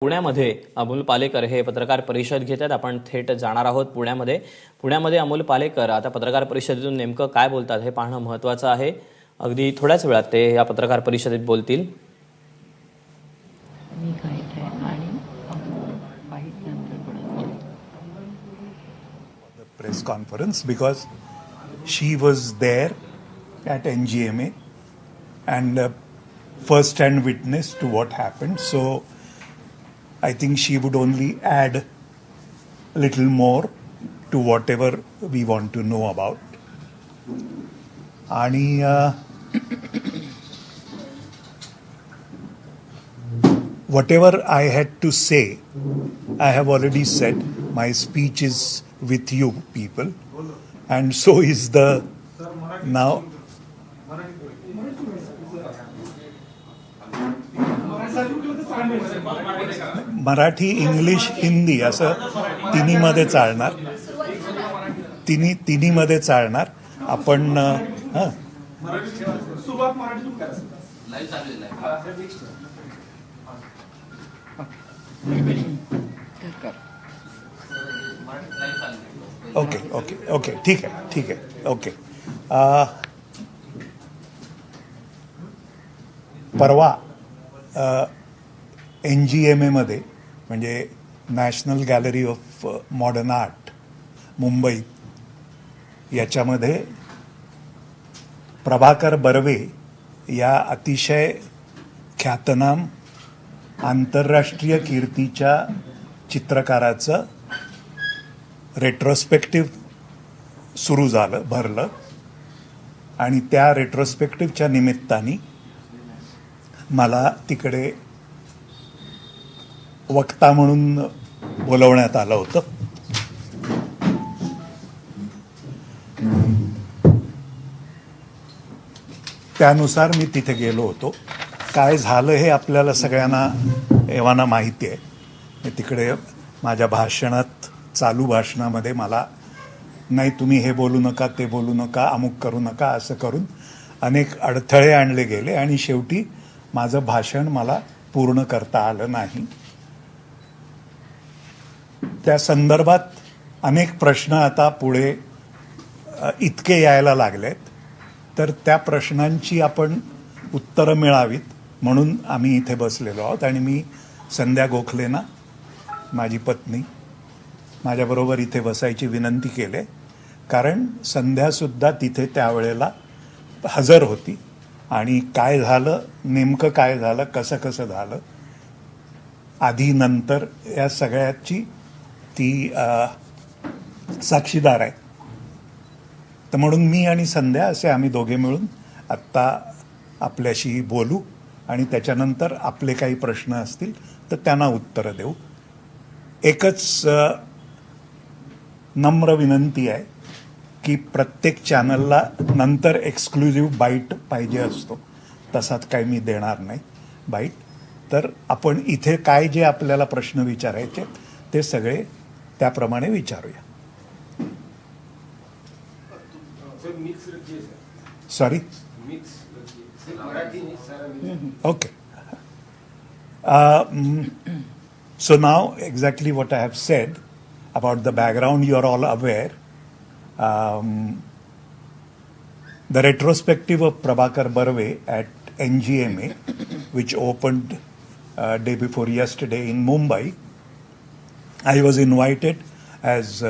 पुण्यामध्ये अमोल पालेकर हे पत्रकार परिषद घेत आहेत. आपण थेट जाणार आहोत पुण्यामध्ये अमोल पालेकर आता पत्रकार परिषदेतून नेमकं काय बोलतात हे पाहणं महत्त्वाचं आहे. अगदी थोड्याच वेळात ते या पत्रकार परिषदेत बोलतील. Press conference because she was there at NGMA and first-hand witness to what happened. So I think she would only add a little more to whatever we want to know about. आणि whatever I had to say, I have already said. My speech is with you people, and so is the now. Marathi, English, Hindi असं तिन्हीमध्ये चालणार. आपण okay ठीक आहे okay. परवा NGMA मध्ये म्हणजे national gallery of modern art Mumbai याच्यामध्ये प्रभाकर बर्वे या अतिशय ख्यातनाम आंतरराष्ट्रीय कीर्तीच्या चित्रकाराचं रेट्रोस्पेक्टिव्ह सुरू भरलं आणि त्या रेट्रोस्पेक्टिव्हच्या निमित्ताने मला तिकडे वक्ता म्हणून बोलवण्यात आलं होतं. त्यानुसार मी तिथे गेलो होतो. काय झालं हे आपल्याला सगळ्यांना एव्हाना माहिती आहे. तिकडे माझ्या चालू भाषणामध्ये मला नाही तुम्ही हे बोलू नका, ते बोलू नका, अमुक करू नका असं करून अनेक अडथळे आणले गेले आणि शेवटी माझं भाषण मला पूर्ण करता आलं नाही. त्या संदर्भात अनेक प्रश्न आता पुढे इतके यायला लागलेत, तर त्या प्रश्नांची आपण उत्तरं मिळावीत म्हणून आम्ही इथे बसलेलो आहोत. आणि मी संध्या गोखलेंना, माझी पत्नी, माझ्याबरोबर इथे बसायची विनंती केली, कारण संध्यासुद्धा तिथे त्यावेळेला हजर होती आणि काय झालं, नेमकं काय झालं, कसं झालं, आधी नंतर या सगळ्याची ती साक्षीदार आहे. तर म्हणून मी आणि संध्या असे आम्ही दोघे मिळून आत्ता आपल्याशी बोलू आणि त्याच्यानंतर आपले काही प्रश्न असतील तर त्यांना उत्तरं देऊ. एकच नम्र विनंती आहे की प्रत्येक चॅनलला नंतर एक्सक्लुझिव्ह बाईट पाहिजे असतो, तसाच काही मी देणार नाही बाईट. तर आपण इथे काय जे आपल्याला प्रश्न विचारायचे ते सगळे त्याप्रमाणे विचारूया. Sorry okay. So now exactly what I have said about the background, you are all aware. The retrospective of Prabhakar Barve at NGMA, which opened day before yesterday in Mumbai, I was invited as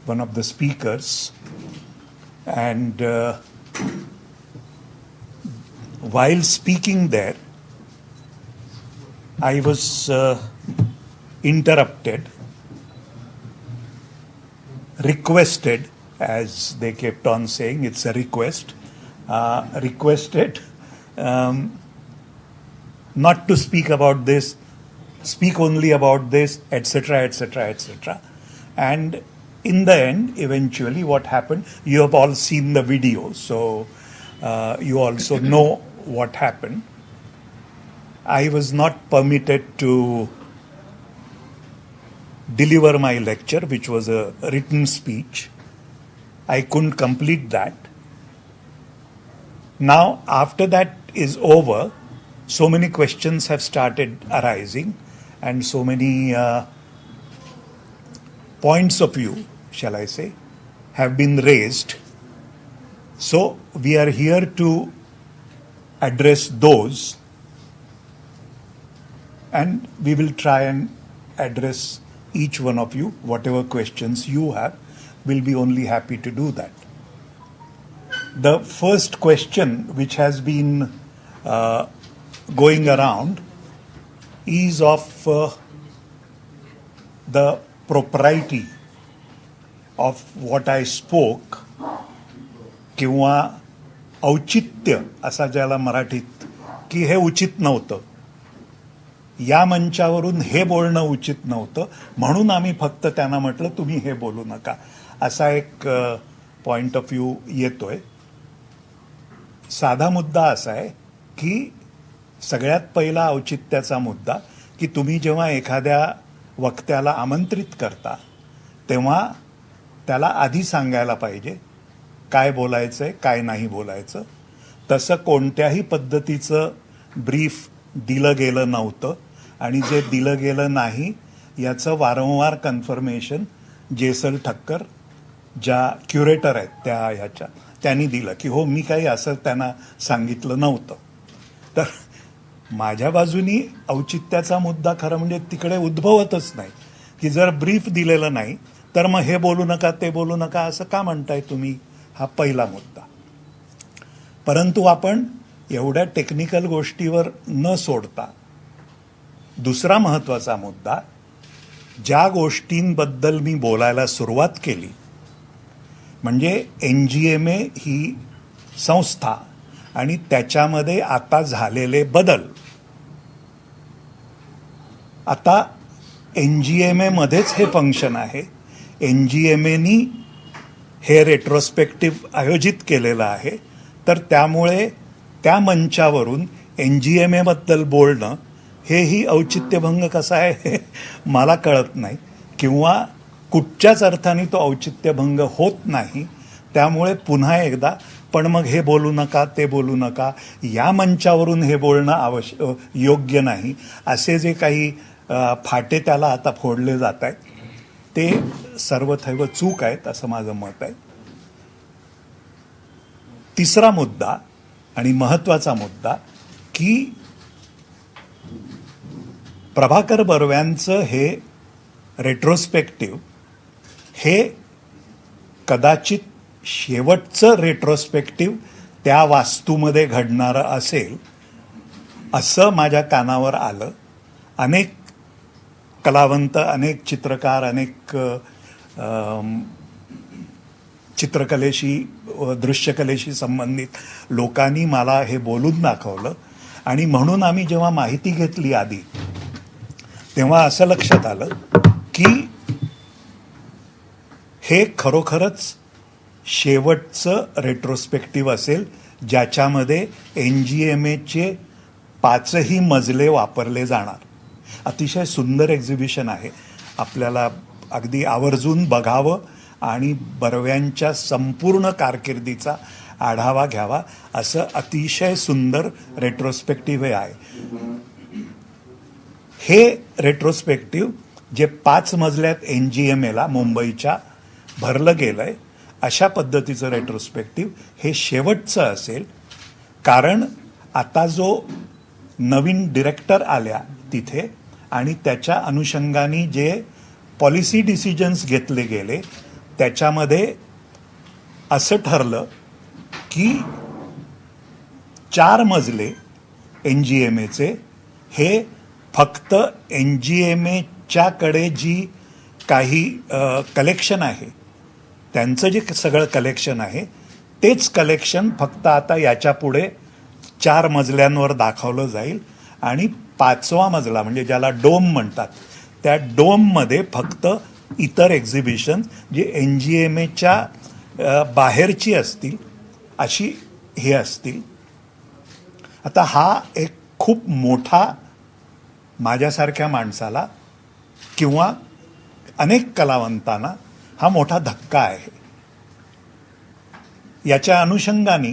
one of the speakers, and while speaking there, I was interrupted, requested, as they kept on saying, it's a request, requested not to speak about this, speak only about this, etc. And in the end, eventually what happened, you have all seen the video, so you also know what happened. I was not permitted to deliver my lecture, which was a written speech. I couldn't complete that. Now, after that is over, so many questions have started arising, and so many points of view, shall I say, have been raised. So we are here to address those, and we will try and address each one of you. Whatever questions you have, we'll be only happy to do that. The first question which has been going around is of the propriety of what I spoke, किंवा औचित्य असा ज्याला मराठीत, की हे उचित नव्हतं, या मंचावरून हे बोलणं उचित नव्हतं, म्हणून आम्ही फक्त त्यांना म्हटलं तुम्ही हे बोलू नका, असा एक पॉइंट ऑफ व्ह्यू येतोय. साधा मुद्दा असा आहे की सगळ्यात पहिला औचित्याचा मुद्दा की तुम्ही जेव्हा एखाद्या वक्त्याला आमंत्रित करता तेव्हा त्याला आधी सांगायला पाहिजे काय बोलायचंय काय नाही बोलायचं. तसं कोणत्याही पद्धतीचं ब्रीफ दिलं गेलं नव्हतं आणि जे दिलं गेलं नाही याचं वारंवार कन्फर्मेशन जेसल ठक्कर ज्या क्युरेटर आहेत त्या ह्याच्या त्यांनी दिलं की हो मी काही असं त्यांना सांगितलं नव्हतं. तर माझ्या बाजूनी औचित्याचा मुद्दा खरं म्हणजे तिकडे उद्भवतच नाही की जर ब्रीफ दिलेलं नाही तर मग हे बोलू नका ते बोलू नका असं का म्हणताय तुम्ही, हा पहिला मुद्दा. परंतु आपण एवढ्या टेक्निकल गोष्टीवर न सोडता दुसरा महत्वाचा मुद्दा, ज्या गोष्टींबद्दल मी बोलायला सुरुवात केली म्हणजे NGMA ही संस्था आणि त्याच्यामध्ये आता झालेले बदल. आता NGMA मध्येच हे फंक्शन आहे, NGMAनी हे रेट्रोस्पेक्टिव्ह आयोजित केलेलं आहे, तर त्यामुळे त्या मंचावरून NGMA बद्दल बोलणं हेही औचित्यभंग कसा आहे हे मला कळत नाही, किंवा कुठच्याच अर्थाने तो औचित्यभंग होत नाही. त्यामुळे पुन्हा एकदा पण मग हे बोलू नका ते बोलू नका, या मंचावरून हे बोलणं योग्य नाही, असे जे काही फाटे त्याला आता फोडले जात आहेत ते सर्वथैव चूक आहेत असं माझं मत आहे. तिसरा मुद्दा आणि महत्वाचा मुद्दा की प्रभाकर बर्व्यांचं हे रेट्रोस्पेक्टिव्ह हे कदाचित शेवटचं रेट्रोस्पेक्टिव्ह त्या वास्तूमध्ये घडणारं असेल असं माझ्या कानावर आलं. अनेक कलावंत, अनेक चित्रकार, अनेक चित्रकलेशी दृश्यकलेशी संबंधित लोकांनी मला हे बोलून दाखवलं आणि म्हणून आम्ही जेव्हा माहिती घेतली आधी तेव्हा असं लक्षात आलं की हे खरोखरच शेवटचं रेट्रोस्पेक्टिव्ह असेल ज्याच्यामध्ये NGMAचे 5ही मजले वापरले जाणार. अतिशय सुंदर एक्झिबिशन आहे, आपल्याला अगदी आवर्जून बघावं आणि बर्व्यांच्या संपूर्ण कारकिर्दीचा आढावा घ्यावा असं अतिशय सुंदर रेट्रोस्पेक्टिव्ह हे आहे. हे रेट्रोस्पेक्टिव्ह जे 5 मजल्यात NGMAला मुंबईच्या भरलं गेलंय अशा पद्धतीचं रेट्रोस्पेक्टिव्ह हे शेवटचं असेल. कारण आता जो नवीन डिरेक्टर आल्या तिथे आणि त्याच्या अनुषंगाने जे पॉलिसी डिसिजन्स घेतले गेले त्याच्यामध्ये असं ठरलं की 4 मजले NGMAचे हे फक्त NGMAच्याकडे जी काही कलेक्शन आहे त्यांचं जे सगळं कलेक्शन आहे तेच कलेक्शन फक्त आता याच्या पुढे 4 मजल्यांवर दाखवलं जाईल आणि 5वा मजला म्हणजे ज्याला डोम म्हणतात त्या डोममध्ये फक्त इतर एक्झिबिशन जे NGMAच्या बाहेरची असतील अशी हे असतील. आता हा एक खूप मोठा माझ्यासारख्या माणसाला किंवा अनेक कलावंतांना हा मोठा धक्का आहे. याच्या अनुषंगाने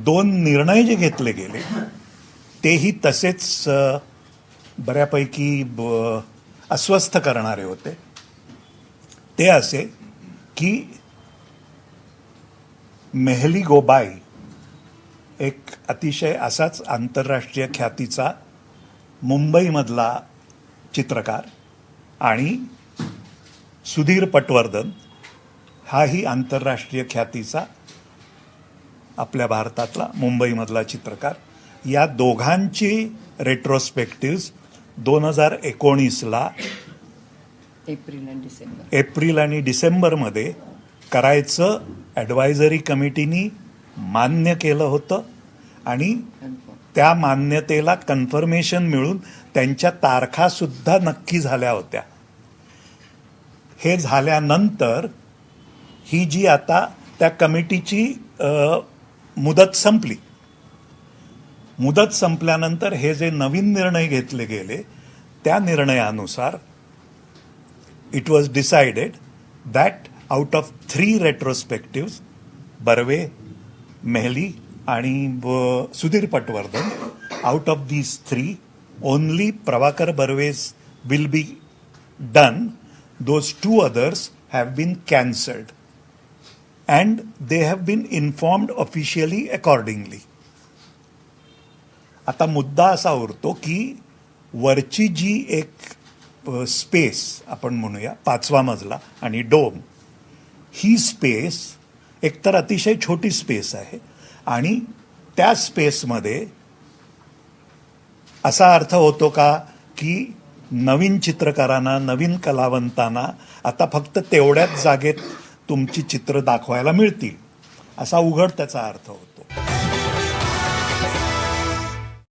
2 निर्णय जे घेतले गेले तेही तसेच बऱ्यापैकी अस्वस्थ करणारे होते. ते असे की मेहली गोबाई एक अतिशय असाच आंतरराष्ट्रीय ख्यातीचा मुंबईमधला चित्रकार आणि सुधीर पटवर्धन हाही आंतरराष्ट्रीय ख्यातीचा आपल्या भारतातला मुंबईमधला चित्रकार, या दोघांची रेट्रोस्पेक्टिव्ह 2019ला एप्रिल आणि डिसेंबरमध्ये करायचं ॲडवायझरी कमिटीनी मान्य केलं होतं आणि त्या मान्यतेला कन्फर्मेशन मिळून त्यांच्या तारखासुद्धा नक्की झाल्या होत्या. हे झाल्यानंतर ही जी आता त्या कमिटीची मुदत संपली. मुदत संपल्यानंतर हे जे नवीन निर्णय घेतले गेले त्या निर्णयानुसार it was decided that out of 3 retrospective, Barve, Mehli आणि Sudhir Patwardhan, out of these 3 only Prabhakar Barve's will be done. Those 2 others have been cancelled and they have been informed officially accordingly. आता मुद्दा असा उरतो की वरची जी एक स्पेस आपण म्हणूया 5वा मजला आणि डोम, ही स्पेस एकतर अतिशय छोटी स्पेस आहे आणि त्या स्पेसमध्ये असा अर्थ होतो का की नवीन चित्रकारांना, नवीन कलावंतांना आता फक्त तेवढ्याच जागेत तुमची चित्र दाखवायला मिळतील, असा उघड त्याचा अर्थ होतो.